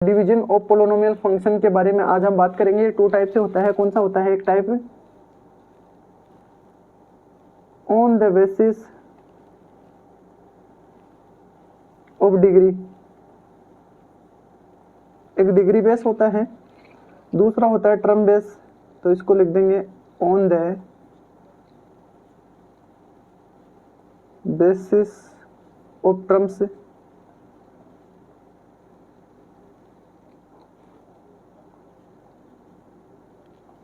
Division of polynomial function के बारे में आज हम बात करेंगे। टू टाइप से होता है। कौन सा होता है? एक type on the basis of degree, एक डिग्री बेस होता है। दूसरा होता है टर्म बेस, तो इसको लिख देंगे on the basis of terms.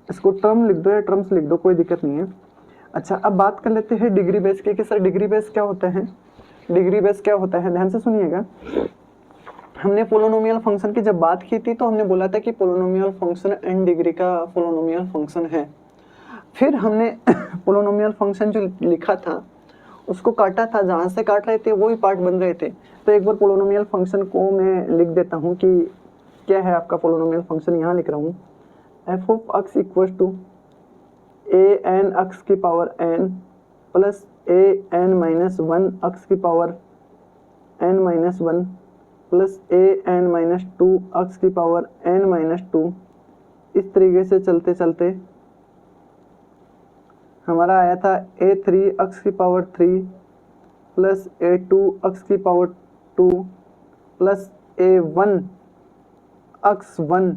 इसको टर्म लिख दो या टर्म्स लिख दो, कोई दिक्कत नहीं है। अच्छा, अब बात कर लेते हैं डिग्री बेस की कि सर डिग्री बेस क्या होता है। डिग्री बेस क्या होता है, ध्यान से सुनिएगा। हमने पोलिनोमियल फंक्शन की जब बात की थी तो हमने बोला था कि पोलिनोमियल फंक्शन एन डिग्री का पोलिनोमियल फंक्शन है। फिर हमने पोलिनोमियल फंक्शन जो लिखा था उसको काटा था, जहाँ से काट रहे थे वही पार्ट बन रहे थे। तो एक बार पोलिनोमियल फंक्शन को मैं लिख देता हूँ कि क्या है आपका पोलिनोमियल फंक्शन। यहाँ लिख रहा हूँ f of x equal to a n x की power n plus a n minus one x की power n minus one plus a n minus two x की पावर एन माइनस टू। इस तरीके से चलते चलते हमारा आया था ए थ्री एक्स की power three plus a two x की power two plus a one x one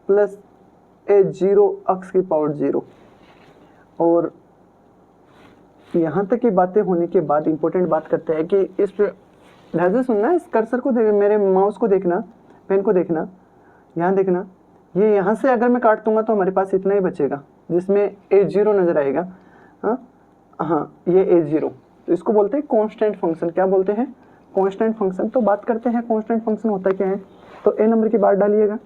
plus a zero x की पावर जीरो। और यहाँ तक की बातें होने के बाद इंपॉर्टेंट बात करते हैं कि इस पे ध्यान से सुनना, इस कर्सर को देख, मेरे माउस को देखना, पेन को देखना, यहाँ देखना। ये यहाँ से अगर मैं काट दूंगा तो हमारे पास इतना ही बचेगा जिसमें ए जीरो नजर आएगा। हाँ, ये ए जीरो, तो इसको बोलते हैं कांस्टेंट फंक्शन। क्या बोलते हैं? Constant function. तो बात करते हैं कांस्टेंट फंक्शन होता क्या है। तो ए नंबर की बात डालिएगा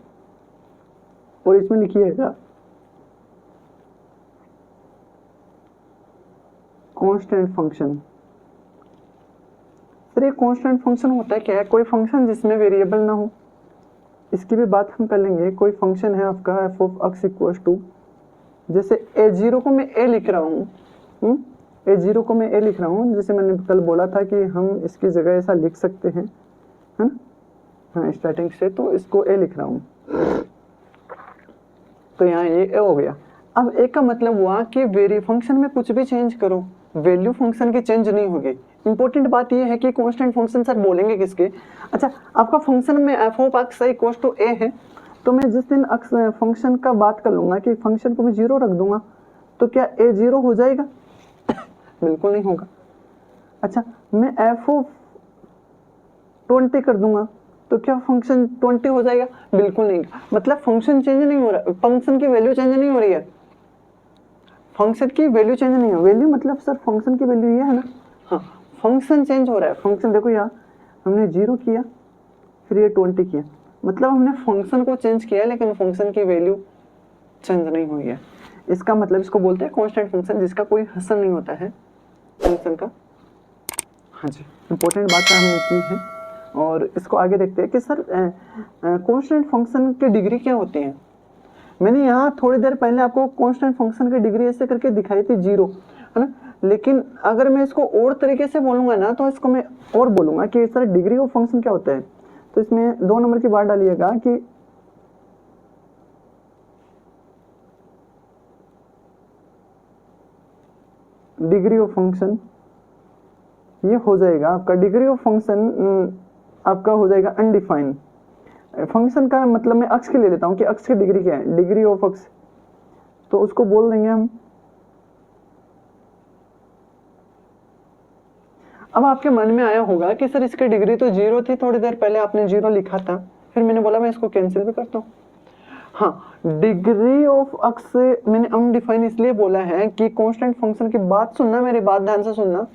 और इसमें लिखिएगा कांस्टेंट फंक्शन। सर ये कांस्टेंट फंक्शन होता है क्या है? कोई फंक्शन जिसमें वेरिएबल ना हो, इसकी भी बात हम कर लेंगे। कोई फंक्शन है आपका f of x equal to, जैसे ए जीरो को मैं ए लिख रहा हूँ, ए जीरो को मैं ए लिख रहा हूँ, जैसे मैंने कल बोला था कि हम इसकी जगह ऐसा लिख सकते हैं, है ना। हाँ, स्टार्टिंग से तो इसको ए लिख रहा हूँ, तो यहाँ ये ए हो गया। अब ए का मतलब हुआ कि वेरी फंक्शन में कुछ भी चेंज करो, वैल्यू फंक्शन की चेंज नहीं होगी। इंपॉर्टेंट बात ये है कि कांस्टेंट फंक्शन सर बोलेंगे किसके। अच्छा, आपका फंक्शन में f of x equal to a है, तो मैं जिस दिन फंक्शन का बात कर लूंगा कि फंक्शन को मैं जीरो रख दूंगा, तो क्या ए जीरो हो जाएगा? बिल्कुल नहीं होगा। अच्छा, मैं एफ ऑफ 20 कर दूंगा तो क्या फंक्शन 20 हो जाएगा? बिल्कुल नहीं। मतलब फंक्शन चेंज नहीं हो रहा, फंक्शन की वैल्यू चेंज नहीं हो रही है। फंक्शन की वैल्यू चेंज नहीं है। वैल्यू मतलब सर फंक्शन की वैल्यू ये है ना। हाँ, फंक्शन चेंज हो रहा है। फंक्शन देखो यहाँ हमने जीरो किया, फिर ये 20 किया, मतलब हमने फंक्शन को चेंज किया लेकिन फंक्शन की वैल्यू चेंज नहीं हुई है। इसका मतलब इसको बोलते हैं कांस्टेंट फंक्शन, जिसका कोई हसन नहीं होता है फंक्शन का। हाँ जी, इंपॉर्टेंट बात हमने की है। और इसको आगे देखते हैं कि सर कांस्टेंट फंक्शन की डिग्री क्या होती है। मैंने यहाँ थोड़ी देर पहले आपको कांस्टेंट फंक्शन की डिग्री ऐसे करके दिखाई थी, जीरो, है ना। लेकिन अगर मैं इसको और तरीके से बोलूँगा ना, तो इसको मैं और बोलूँगा कि सर डिग्री ऑफ फंक्शन क्या होता है। तो इसमें 2 नंबर की बात डालिएगा कि डिग्री ऑफ फंक्शन ये हो जाएगा आपका, डिग्री ऑफ फंक्शन आपका हो जाएगा अनडिफाइंड। फंक्शन का मतलब मैं अक्स के ले लेता हूँ कि अक्स की डिग्री क्या है, डिग्री ऑफ अक्स, तो उसको बोल देंगे हम। अब आपके मन में आया होगा कि सर इसकी डिग्री तो जीरो थी, थोड़ी देर पहले आपने जीरो लिखा था, फिर मैंने बोला मैं इसको कैंसिल भी करता हूँ। हाँ, डिग्री ऑफ अक्स मैंने अनडिफाइंड इसलिए बोला है कि कांस्टेंट फंक्शन की बात सुनना, मेरी बात ध्यान से सुनना।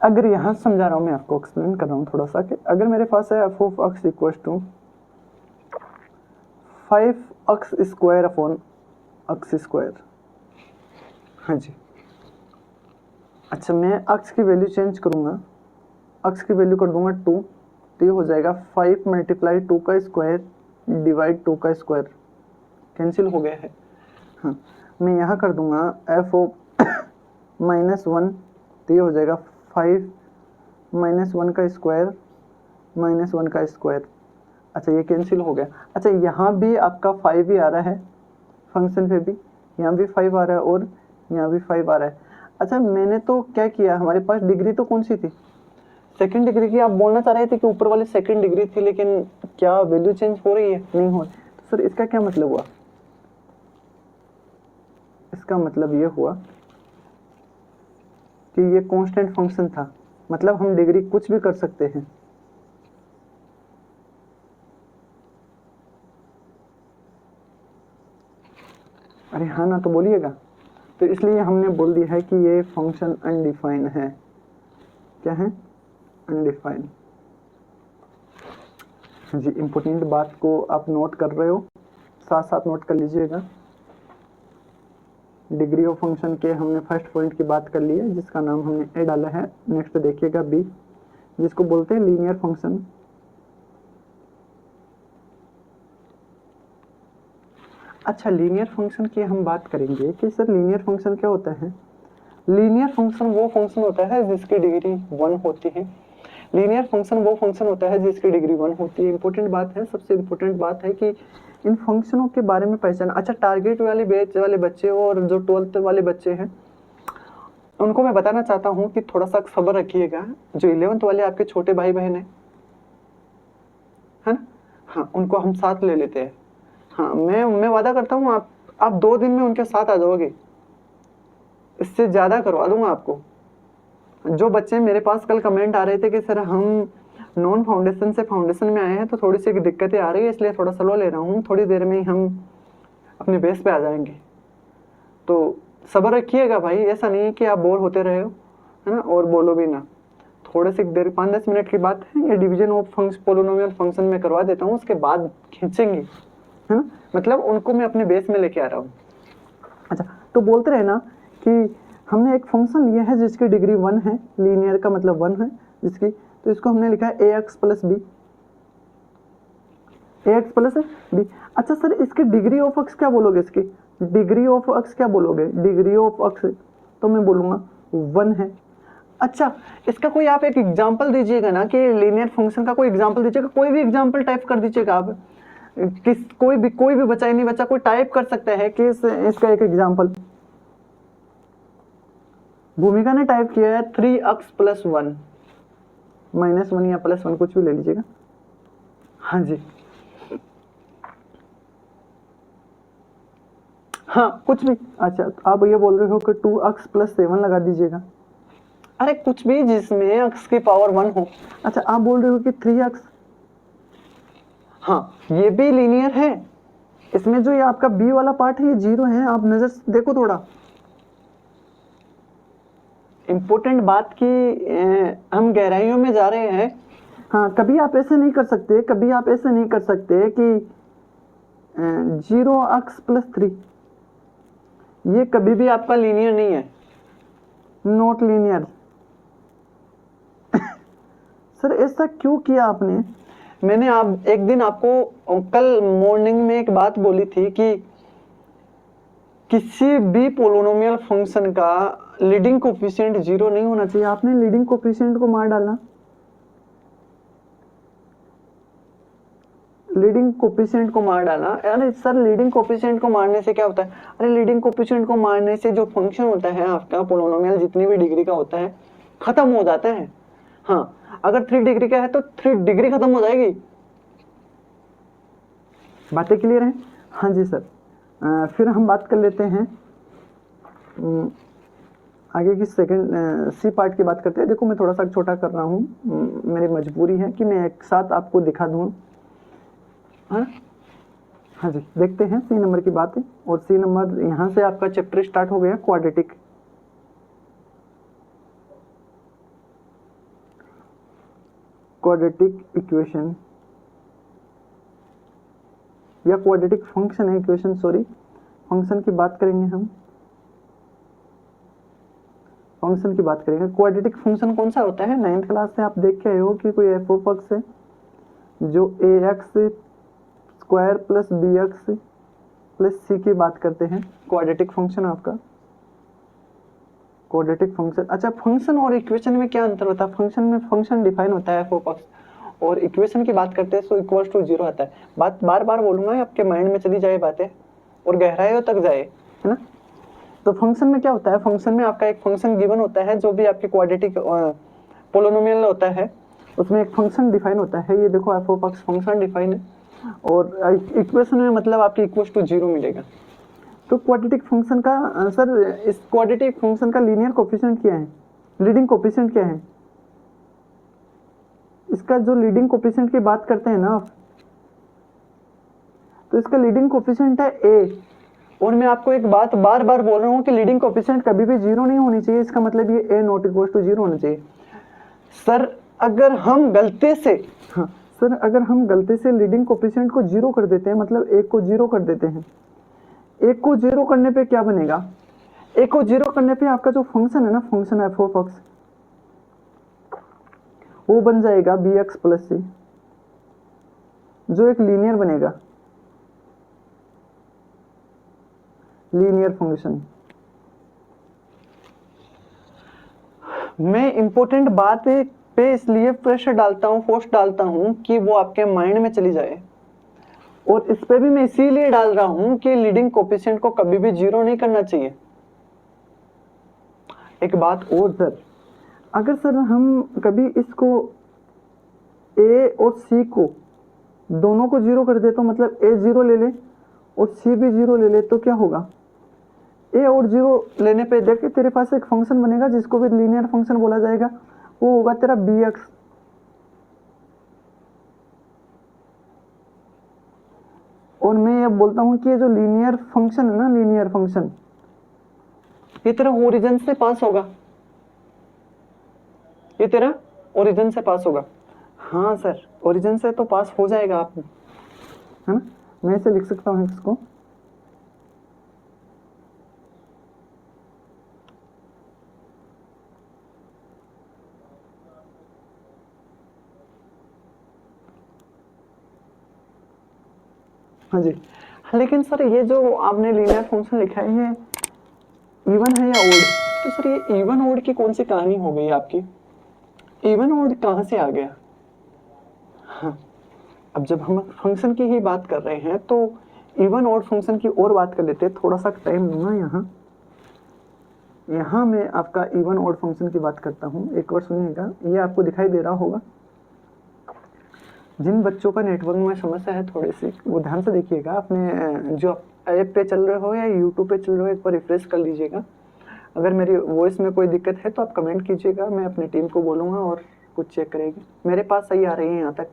अगर यहाँ समझा रहा हूँ मैं आपको, एक्सप्लेन कर रहा हूँ थोड़ा सा कि अगर मेरे पास है f of x equal to 5x square upon x square. हाँ जी। अच्छा, मैं एक्स की वैल्यू चेंज करूँगा, एक्स की वैल्यू कर दूंगा 2, तो ये हो जाएगा 5 मल्टीप्लाई 2 का स्क्वायर डिवाइड 2 का स्क्वायर, कैंसिल हो गया है। हाँ, मैं यहाँ कर दूंगा एफ ऑफ -1, तो ये हो जाएगा 5 -1 का स्क्वायर -1 का स्क्वायर। अच्छा ये कैंसिल हो गया। अच्छा यहाँ भी आपका 5 ही आ रहा है, फंक्शन पे भी यहाँ भी 5 आ रहा है और यहाँ भी 5 आ रहा है। अच्छा मैंने तो क्या किया, हमारे पास डिग्री तो कौन सी थी, सेकंड डिग्री की। आप बोलना चाह रहे थे कि ऊपर वाली सेकंड डिग्री थी, लेकिन क्या वैल्यू चेंज हो रही है, नहीं हो रही। तो सर इसका क्या मतलब हुआ, इसका मतलब ये हुआ कि ये कांस्टेंट फंक्शन था, मतलब हम डिग्री कुछ भी कर सकते हैं। अरे हाँ ना, तो बोलिएगा। तो इसलिए हमने बोल दिया है कि ये फंक्शन अनडिफाइन है। क्या है, अनडिफाइन। जी इम्पोर्टेंट बात को आप नोट कर रहे हो, साथ साथ नोट कर लीजिएगा। डिग्री ऑफ फंक्शन के हमने फर्स्ट पॉइंट की बात कर ली है, जिसका नाम हमने ए डाला है। नेक्स्ट देखिएगा बी, जिसको बोलते हैं लीनियर फंक्शन। अच्छा लीनियर फंक्शन की हम बात करेंगे कि सर लीनियर फंक्शन क्या होता है। लीनियर फंक्शन वो फंक्शन होता है जिसकी डिग्री 1 होती है। लीनियर फंक्शन वो फंक्शन होता है जिसकी डिग्री 1 होती है। इंपॉर्टेंट बात है, सबसे इंपॉर्टेंट बात है कि इन फंक्शनों के बारे में पहचान। अच्छा टारगेट वाले बैच वाले बच्चे और जो 12th वाले बच्चे हैं उनको मैं बताना चाहता हूँ कि थोड़ा सा सब्र रखिएगा। जो 11th वाले आपके छोटे भाई बहन है ना, हाँ उनको हम साथ ले लेते हैं। हाँ मैं वादा करता हूँ आप 2 दिन में उनके साथ आ जाओगे, इससे ज़्यादा करवा दूंगा आपको। जो बच्चे मेरे पास कल कमेंट आ रहे थे कि सर हम नॉन फाउंडेशन से फाउंडेशन में आए हैं तो थोड़ी सी दिक्कतें आ रही है, इसलिए थोड़ा स्लो ले रहा हूँ, थोड़ी देर में ही हम अपने बेस पे आ जाएंगे। तो सब्र रखिएगा भाई, ऐसा नहीं है कि आप बोर होते रहे हो, है ना, और बोलो भी ना। थोड़े से देर 5-10 मिनट की बात है, ये डिवीजन ऑफ पोलिनोमियल फंक्शन में करवा देता हूँ, उसके बाद खींचेंगे, है ना, मतलब उनको मैं अपने बेस में लेके आ रहा हूँ। अच्छा तो बोलते रहे ना कि हमने एक फंक्शन लिया है जिसकी डिग्री 1 है, लीनियर का मतलब 1 है जिसकी, तो इसको हमने लिखा है ax plus b, ax plus b. अच्छा सर इसकी डिग्री ऑफ x क्या बोलोगे, इसकी डिग्री ऑफ x क्या बोलोगे, डिग्री ऑफ x तो मैं बोलूँगा 1 है। अच्छा इसका कोई आप एक एग्जाम्पल दीजिएगा ना, कि लीनियर फंक्शन का कोई एग्जाम्पल दीजिएगा, कोई भी एग्जाम्पल टाइप कर दीजिएगा आप, कोई भी बचा ही नहीं बचा, कोई टाइप कर सकता है कि इसका एक एग्जाम्पल। भूमिका ने टाइप किया है 3x प्लस 1 -1 या +1 कुछ भी ले लीजिएगा। हाँ जी हाँ कुछ भी। अच्छा आप ये बोल रहे हो कि 2x प्लस 7 लगा दीजिएगा, अरे कुछ भी जिसमें x की पावर 1 हो। अच्छा आप बोल रहे हो कि 3x, हाँ ये भी लीनियर है। इसमें जो ये आपका b वाला पार्ट है ये 0 है, आप नजर से देखो थोड़ा। इंपॉर्टेंट बात की हम गहराइयों में जा रहे हैं। हाँ कभी आप ऐसे नहीं कर सकते, कभी आप ऐसे नहीं कर सकते कि 0x प्लस 3, ये कभी भी आपका लीनियर नहीं है, नॉट लीनियर। सर ऐसा क्यों किया आपने। मैंने आप एक दिन आपको कल मॉर्निंग में एक बात बोली थी कि किसी भी पोलिनोमियल फंक्शन का लीडिंग कोफिशिएंट 0 नहीं होना चाहिए। आपने लीडिंग कोफिशिएंट को मार डाला, लीडिंग कोफिशिएंट को मार डाला। अरे सर लीडिंग कोफिशिएंट को मारने से क्या होता है, अरे लीडिंग कोफिशिएंट को मारने से जो फंक्शन होता है आपका पोलिनोमियल जितनी भी डिग्री का होता है खत्म हो जाता है। हाँ अगर 3 डिग्री का है तो 3 डिग्री खत्म हो जाएगी। बातें क्लियर हैं। हाँ जी सर। फिर हम बात कर लेते हैं आगे की सेकंड सी पार्ट की बात करते हैं। देखो मैं थोड़ा सा छोटा कर रहा हूँ, मेरी मजबूरी है कि मैं एक साथ आपको दिखा दूँ। हाँ जी देखते हैं सी नंबर की बात है, और सी नंबर यहाँ से आपका चैप्टर स्टार्ट हो गया क्वाड्रेटिक। क्वाड्रेटिक इक्वेशन या क्वाड्रेटिक फंक्शन है, इक्वेशन सॉरी, फंक्शन की बात करेंगे हम, फंक्शन की बात करेंगे। क्वाड्रेटिक फंक्शन कौन सा होता है, 9th क्लास से आप देख के आए हो कि कोई एफ ऑफ एक्स है जो ax square plus bx plus c की बात करते हैं, क्वाड्रेटिक फंक्शन आपका क्वाड्रेटिक फंक्शन। अच्छा फंक्शन और इक्वेशन में क्या अंतर होता है, फंक्शन में फंक्शन डिफाइन होता है एफ ऑफ एक्स, और इक्वेशन की बात करते हैं तो इक्वल टू 0 आता है। बात बार बार बोलूंगा, आपके माइंड में चली जाए बातें और गहराइयों तक जाए, है ना। तो फंक्शन में क्या होता है, फंक्शन में आपका एक फंक्शन गिवन होता है, जो भी आपके क्वाड्रेटिक पोलिनोमियल होता है उसमें एक फंक्शन डिफाइन होता है। ये देखो F of x function define है, और इक्वेशन में मतलब आपकी इक्वल टू 0 मिलेगा। तो क्वाड्रेटिक फंक्शन का सर, इस क्वाड्रेटिक फंक्शन का लीनियर कोफिशिएंट क्या है, लीडिंग कोफिशिएंट क्या है? इसका जो लीडिंग कोफिशिएंट की बात करते हैं ना आप, तो इसका लीडिंग कोफिशिएंट है ए। और मैं आपको एक बात बार बार बोल रहा हूँ कि लीडिंग कोफिशिएंट कभी भी 0 नहीं होनी चाहिए। इसका मतलब ये ए नॉट इक्वल टू 0 होना चाहिए। सर अगर हम गलती से, हाँ सर, अगर हम गलती से लीडिंग कोफिशिएंट को 0 कर देते हैं, मतलब एक को 0 कर देते हैं, एक को 0 करने पे क्या बनेगा, एक को 0 करने पे आपका जो फंक्शन है ना, फंक्शन एफ ऑफ एक्स, वो बन जाएगा बी एक्स प्लस सी, जो एक लीनियर बनेगा, लीनियर फंक्शन। मैं इंपॉर्टेंट बात पे इसलिए प्रेशर डालता हूँ, फोर्स डालता हूँ कि वो आपके माइंड में चली जाए, और इस पे भी मैं इसीलिए डाल रहा हूँ कि लीडिंग कोफिशिएंट को कभी भी 0 नहीं करना चाहिए। एक बात और सर, अगर सर हम कभी इसको ए और सी को दोनों को 0 कर दे, तो मतलब ए 0 ले ले और सी भी 0 ले ले, तो क्या होगा, ए और 0 लेने पे देख तेरे पास एक फंक्शन बनेगा जिसको भी लीनियर फंक्शन बोला जाएगा, वो होगा तेरा बी एक्स। और मैं ये बोलता हूँ कि ये जो लीनियर फंक्शन है ना, लीनियर फंक्शन, ये तेरा ओरिजिन से पास होगा, ये तेरा ओरिजिन से पास होगा। हाँ सर, ओरिजिन से तो पास हो जाएगा आप, है ना। मैं इसे लिख सकता हूँ इसको, हाँ जी। लेकिन सर ये जो आपने लीनियर फंक्शन लिखा है, ये इवन है या ओड? तो सर ये इवन ओड की कौन सी कहानी हो गई आपकी, इवन ओड कहाँ से आ गया? हाँ, अब जब हम फंक्शन की ही बात कर रहे हैं तो इवन ओड फंक्शन की और बात कर लेते हैं। थोड़ा सा टाइम लूंगा यहाँ मैं आपका इवन ओड फंक्शन की बात करता हूँ। एक बार सुनिएगा, ये आपको दिखाई दे रहा होगा। जिन बच्चों का नेटवर्क में समस्या है थोड़ी सी, वो ध्यान से देखिएगा। अपने जो ऐप पे चल रहे हो या यूट्यूब पे चल रहे हो, एक बार रिफ्रेश कर लीजिएगा। अगर मेरी वॉइस में कोई दिक्कत है तो आप कमेंट कीजिएगा, मैं अपनी टीम को बोलूँगा और कुछ चेक करेगी। मेरे पास सही आ रही है यहाँ तक,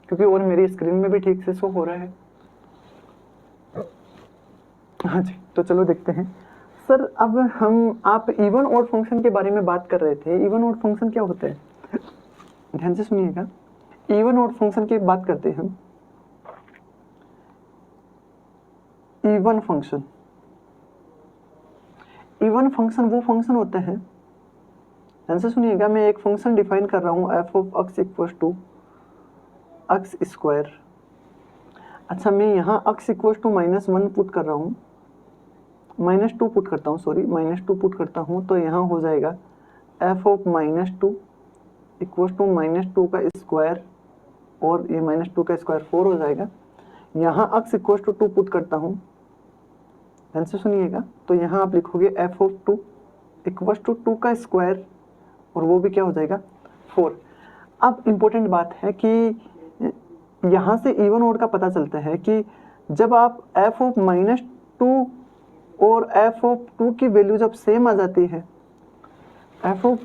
क्योंकि और मेरी स्क्रीन में भी ठीक से शो हो रहा है। हाँ जी, तो चलो देखते हैं। सर अब आप इवन ऑड फंक्शन के बारे में बात कर रहे थे। इवन ऑड फंक्शन क्या होता है, ध्यान से सुनिएगा। इवन ऑड फंक्शन की बात करते हैं हम। इवन फंक्शन, इवन फंक्शन वो फंक्शन होता है, ध्यान से सुनिएगा। मैं एक फंक्शन डिफाइन कर रहा हूँ, f of x equal to x square. अच्छा, मैं यहाँ एक्स इक्वल टू -1 पुट कर रहा हूँ, -2 पुट करता हूँ, सॉरी -2 पुट करता हूँ, तो यहाँ हो जाएगा एफ ऑफ -2 इक्वल टू -2 का स्क्वायर, और ये -2 का स्क्वायर 4 हो जाएगा। यहाँ एक्स इक्वल टू 2 पुट करता हूँ, ध्यान से सुनिएगा। तो यहाँ आप लिखोगे एफ ऑफ 2 इक्वल टू 2 का स्क्वायर, और वो भी क्या हो जाएगा 4। अब इम्पोर्टेंट बात है कि यहाँ से इवन ऑड का पता चलता है कि जब आप एफ ऑफ -2 और एफ ऑफ 2 की वैल्यू जब सेम आ जाती है, एफ ऑफ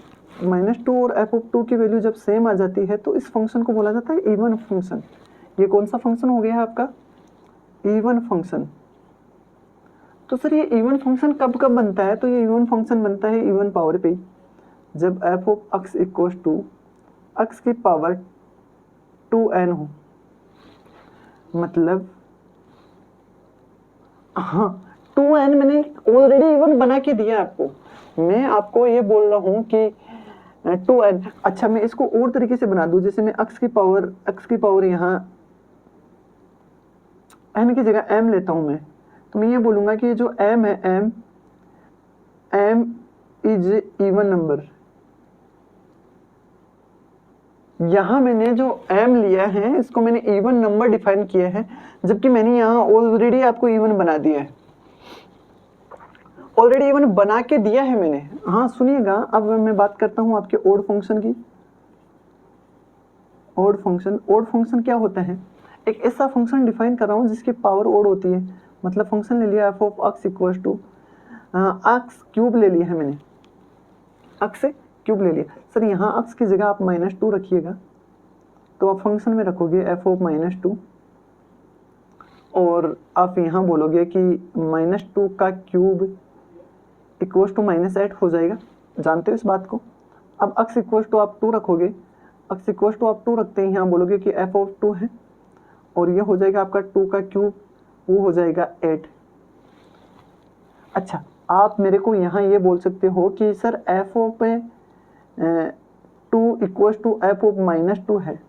-2 और एफ ऑफ 2 की वैल्यू जब सेम आ जाती है, तो इस फंक्शन को बोला जाता है इवन फंक्शन। ये कौन सा फंक्शन हो गया है आपका, इवन फंक्शन। तो सर ये इवन फंक्शन कब कब बनता है, तो ये इवन फंक्शन बनता है इवन पावर पे, जब f of x equal to x की पावर 2n हो। मतलब हाँ, 2n मैंने ऑलरेडी इवन बना के दिया आपको। मैं आपको ये बोल रहा हूँ कि 2n, अच्छा मैं इसको और तरीके से बना दूं, जैसे मैं एक्स की पावर यहाँ n की जगह m लेता हूँ मैं, तो मैं ये बोलूँगा कि जो m है, m इज इवन नंबर। यहाँ मैंने जो m लिया है इसको मैंने इवन नंबर डिफाइन किया है, जबकि मैंने यहाँ ऑलरेडी आपको इवन बना दिया है, ऑलरेडी इवन बना के दिया है मैंने। हाँ सुनिएगा, अब मैं बात करता हूँ आपके ओड फंक्शन की। ओड फंक्शन क्या होता है? एक ऐसा फंक्शन डिफाइन कर रहा हूँ जिसकी पावर ओड होती है। मतलब फंक्शन ले लिया f of x equal to x cube ले लिया है मैंने, एक्स से क्यूब ले लिया। सर यहाँ एक्स की जगह आप -2 रखिएगा, तो आप फंक्शन में रखोगे एफ ऑफ -2, और आप यहाँ बोलोगे कि -2 का क्यूब इक्वल टू -8 हो जाएगा। जानते हो इस बात को? अब एक्स इक्वल टू आप 2 रखोगे, एक्स इक्वल टू आप 2 रखते हैं, यहाँ बोलोगे कि एफ ऑफ 2 है, और ये हो जाएगा आपका 2 का क्यूब, वो हो जाएगा 8। अच्छा, आप मेरे को यहाँ ये बोल सकते हो कि sir f of 2 equal to f of -2 है।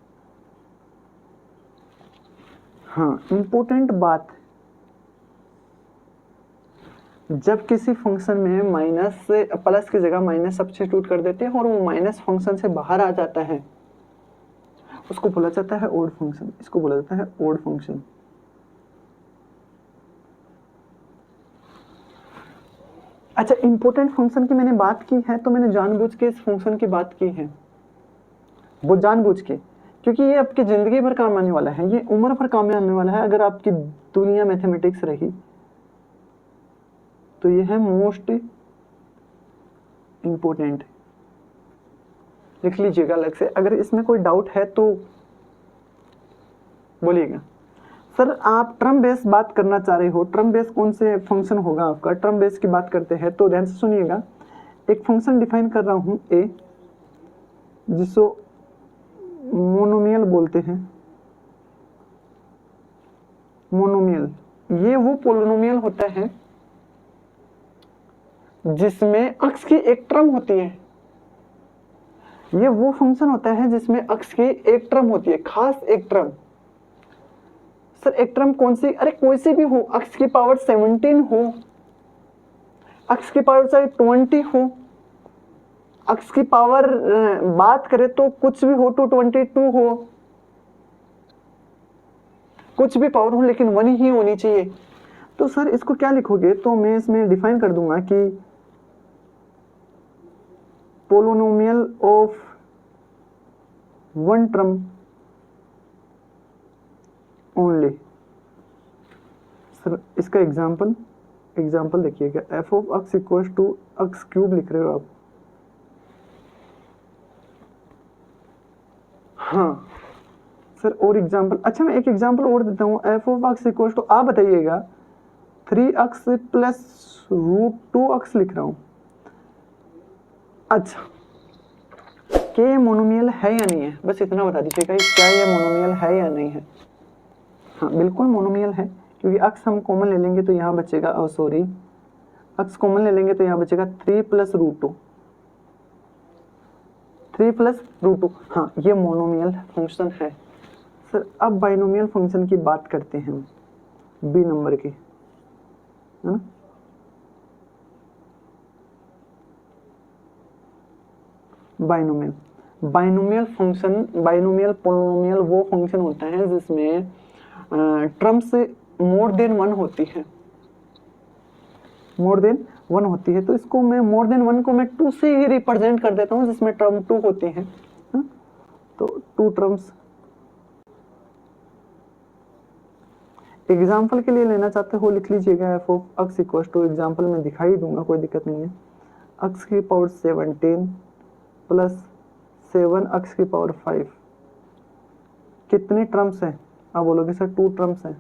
हाँ, इम्पोर्टेंट बात, जब किसी फंक्शन में माइनस से प्लस की जगह माइनस सब्स्टिट्यूट कर देते हैं और वो माइनस फंक्शन से बाहर आ जाता है, उसको बोला जाता है ओड फंक्शन। इसको बोला जाता है ओड फंक्शन। अच्छा, इंपॉर्टेंट फंक्शन की मैंने बात की है, तो मैंने जानबूझ के इस फंक्शन की बात की है, वो जानबूझ के, क्योंकि ये आपकी जिंदगी भर काम आने वाला है, ये उम्र भर काम आने वाला है। अगर आपकी दुनिया मैथमेटिक्स रही तो ये है मोस्ट इंपॉर्टेंट, लिख लीजिएगा अलग से। अगर इसमें कोई डाउट है तो बोलिएगा। सर आप टर्म बेस बात करना चाह रहे हो, टर्म बेस कौन से फंक्शन होगा आपका? टर्म बेस की बात करते हैं तो ध्यान से सुनिएगा। एक फंक्शन डिफाइन कर रहा हूं ए, जिसको मोनोमियल बोलते हैं। मोनोमियल ये वो पोलिनोमियल होता है जिसमें अक्स की एक टर्म होती है। ये वो फंक्शन होता है जिसमें अक्स की एक टर्म होती है, खास एक टर्म। सर एक टर्म कौन सी? अरे कोई सी भी हो, अक्स की पावर 17 हो, अक्स की पावर चाहे 20 हो, अक्स की पावर बात करें तो कुछ भी हो, 222 हो, कुछ भी पावर हो, लेकिन 1 ही होनी चाहिए। तो सर इसको क्या लिखोगे? तो मैं इसमें डिफाइन कर दूंगा कि polynomial of 1 term only. Sir इसका एग्जाम्पल देखिएगा, f of x equal to x cube लिख रहे हो आप। हाँ सर, और एग्जाम्पल, अच्छा मैं एक एग्जाम्पल और देता हूँ। F of x equal to, आप बताइएगा 3x प्लस √2x लिख रहा हूँ। अच्छा, क्या ये मोनोमियल है या नहीं है? बस इतना बता दीजिएगा, क्या ये मोनोमियल है या नहीं है? हाँ बिल्कुल मोनोमियल है, क्योंकि अक्स हम कॉमन ले लेंगे तो यहाँ बचेगा, अक्स कॉमन ले लेंगे तो यहाँ बचेगा 3 प्लस √2। हाँ, ये मोनोमियल फंक्शन है। सर अब बाइनोमियल फंक्शन की बात करते हैं, बी नंबर की, है ना? बाइनोमियल फंक्शन, बाइनोमियल पोलिनोमियल वो फंक्शन होता है जिसमें टर्म्स मोर देन 1 होती है, मोर देन 1 होती है। तो इसको मैं मोर देन 1 को मैं 2 से ही रिप्रेजेंट कर देता हूँ, जिसमें टर्म 2 होती है। तो 2 टर्म्स। एग्जाम्पल के लिए लेना चाहते हो लिख लीजिएगा, f of x equal to, example में दिखाई दूंगा, कोई दिक्कत नहीं है, एक्स की पावर 17 प्लस 7 एक्स की पावर 5। कितने टर्म्स हैं? आप बोलोगे सर 2 टर्म्स हैं।